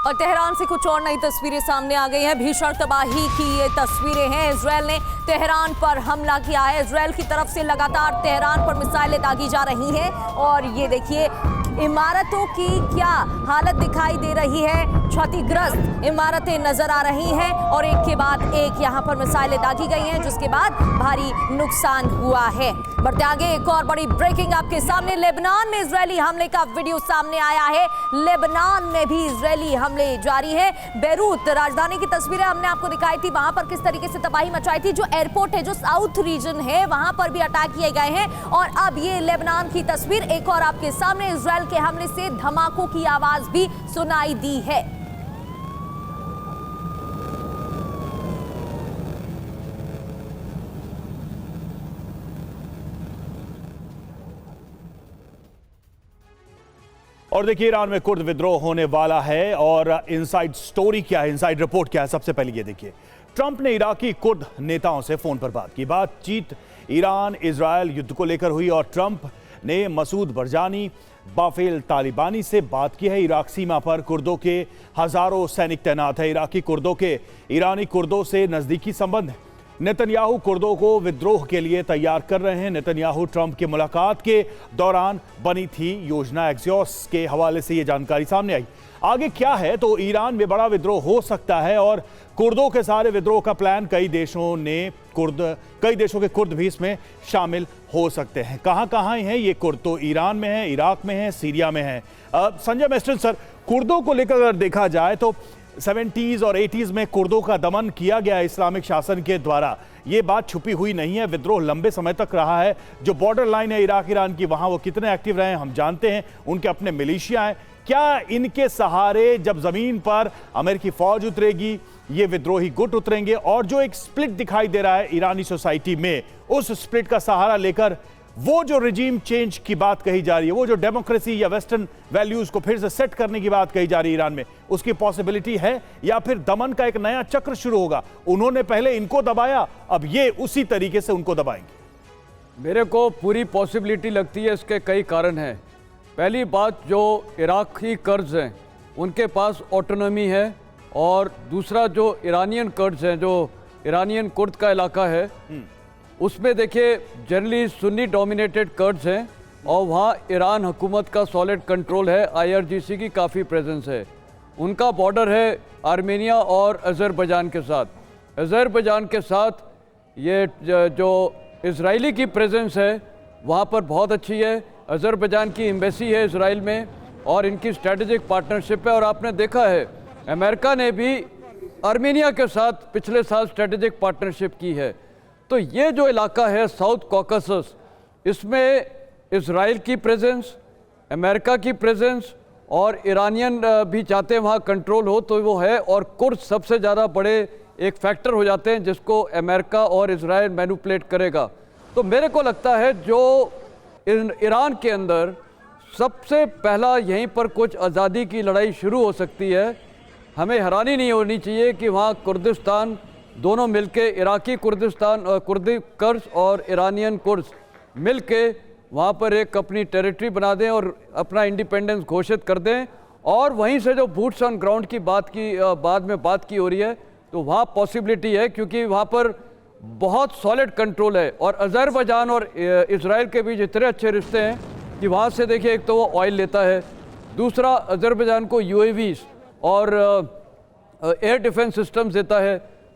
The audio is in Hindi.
और तेहरान से कुछ और नई तस्वीरें सामने आ गई हैं। भीषण तबाही की ये तस्वीरें हैं। इजरायल ने तेहरान पर हमला किया है। इजरायल की तरफ से लगातार तेहरान पर मिसाइलें दागी जा रही हैं और ये देखिए इमारतों की क्या हालत दिखाई दे रही है। क्षतिग्रस्त इमारतें नजर आ रही हैं और एक के बाद एक यहां पर मिसाइलें दागी गई हैं, जिसके बाद भारी नुकसान हुआ है। बढ़ते आगे, एक और बड़ी ब्रेकिंग आपके सामने। लेबनान में इजरायली हमले का वीडियो सामने आया है। लेबनान में भी इजरायली हमले जारी है। बेरूत राजधानी की तस्वीरें हमने आपको दिखाई थी, वहां पर किस तरीके से तबाही मचाई थी। जो एयरपोर्ट है, जो साउथ रीजन है, वहां पर भी अटैक किए गए हैं। और अब ये लेबनान की तस्वीर एक और आपके सामने। इजरायल के हमले से धमाकों की आवाज भी सुनाई दी है। और देखिए ईरान में कुर्द विद्रोह होने वाला है और इनसाइड स्टोरी क्या है, इनसाइड रिपोर्ट क्या है, सबसे पहले ये देखिए। ट्रंप ने इराकी कुर्द नेताओं से फोन पर बात की। बातचीत ईरान इजरायल युद्ध को लेकर हुई और ट्रंप ने मसूद बरजानी बाफेल तालिबानी से बात की है। इराक सीमा पर कुर्दों के हजारों सैनिक तैनात है। इराकी कुर्दों के ईरानी कुर्दों से नजदीकी संबंध है। नेतन्याहू कुर्दों को विद्रोह के लिए तैयार कर रहे हैं। नेतन्याहू ट्रंप की मुलाकात के दौरान बनी थी योजना। एक्सियोस के हवाले से यह जानकारी सामने आई। आगे क्या है, तो ईरान में बड़ा विद्रोह हो सकता है और कुर्दों के सारे विद्रोह का प्लान कई देशों के कुर्द भी इसमें शामिल हो सकते हैं। कहां हैं ये कुर्द? तो ईरान में है, इराक में है, सीरिया में है। संजय मेस्टन सर, कुर्दों को लेकर अगर देखा जाए तो 70s और 80s में कुर्दों का दमन किया गया इस्लामिक शासन के द्वारा। ये बात छुपी हुई नहीं है। विद्रोह लंबे समय तक रहा है। जो बॉर्डर लाइन है इराक ईरान की, वहां वो कितने एक्टिव रहे हैं हम जानते हैं। उनके अपने मिलिशिया हैं। क्या इनके सहारे जब जमीन पर अमेरिकी फौज उतरेगी, ये विद्रोही गुट उतरेंगे? और जो एक स्प्लिट दिखाई दे रहा है ईरानी सोसाइटी में, उस स्प्लिट का सहारा लेकर वो जो रिजीम चेंज की बात कही जा रही है, वो जो डेमोक्रेसी या वेस्टर्न वैल्यूज को फिर से सेट करने की बात कही जा रही है ईरान में, उसकी पॉसिबिलिटी है? या फिर दमन का एक नया चक्र शुरू होगा? उन्होंने पहले इनको दबाया, अब ये उसी तरीके से उनको दबाएंगे। मेरे को पूरी पॉसिबिलिटी लगती है। इसके कई कारण हैं। पहली बात, जो इराकी कर्ज हैं उनके पास ऑटोनॉमी है, और दूसरा जो इरानियन कर्ज हैं, जो इरानियन कुर्द का इलाका है, उसमें देखिए जनरली सुन्नी डोमिनेटेड कर्ड्स हैं और वहाँ ईरान हुकूमत का सॉलिड कंट्रोल है। IRGC की काफ़ी प्रेजेंस है। उनका बॉर्डर है आर्मेनिया और अज़रबैजान के साथ। अज़रबैजान के साथ ये जो इजरायली की प्रेजेंस है वहाँ पर बहुत अच्छी है। अज़रबैजान की एम्बेसी है इजराइल में और इनकी स्ट्रेटेजिक पार्टनरशिप है। और आपने देखा है अमेरिका ने भी आर्मेनिया के साथ पिछले साल स्ट्रेटेजिक पार्टनरशिप की है। तो ये जो इलाका है साउथ कॉकेसस, इसमें इजराइल की प्रेजेंस, अमेरिका की प्रेजेंस और ईरानियन भी चाहते हैं वहाँ कंट्रोल हो, तो वो है। और कुर्द सबसे ज़्यादा बड़े एक फैक्टर हो जाते हैं जिसको अमेरिका और इजराइल मैनिपुलेट करेगा। तो मेरे को लगता है जो ईरान के अंदर सबसे पहला यहीं पर कुछ आज़ादी की लड़ाई शुरू हो सकती है। हमें हैरानी नहीं होनी चाहिए कि वहाँ कुर्दिस्तान दोनों मिलके, इराकी कुर्दिस्तान कुर्दी कर्ज और ईरानियन कुर्द मिलके वहाँ पर एक अपनी टेरिटरी बना दें और अपना इंडिपेंडेंस घोषित कर दें। और वहीं से जो बूट्स ऑन ग्राउंड की बाद में बात की हो रही है, तो वहाँ पॉसिबिलिटी है क्योंकि वहाँ पर बहुत सॉलिड कंट्रोल है। और अज़रबैजान और इजराइल के बीच इतने अच्छे रिश्ते हैं कि वहाँ से देखिए, एक तो वो ऑयल लेता है, दूसरा अज़रबैजान को UAVs और एयर डिफेंस सिस्टम्स देता है।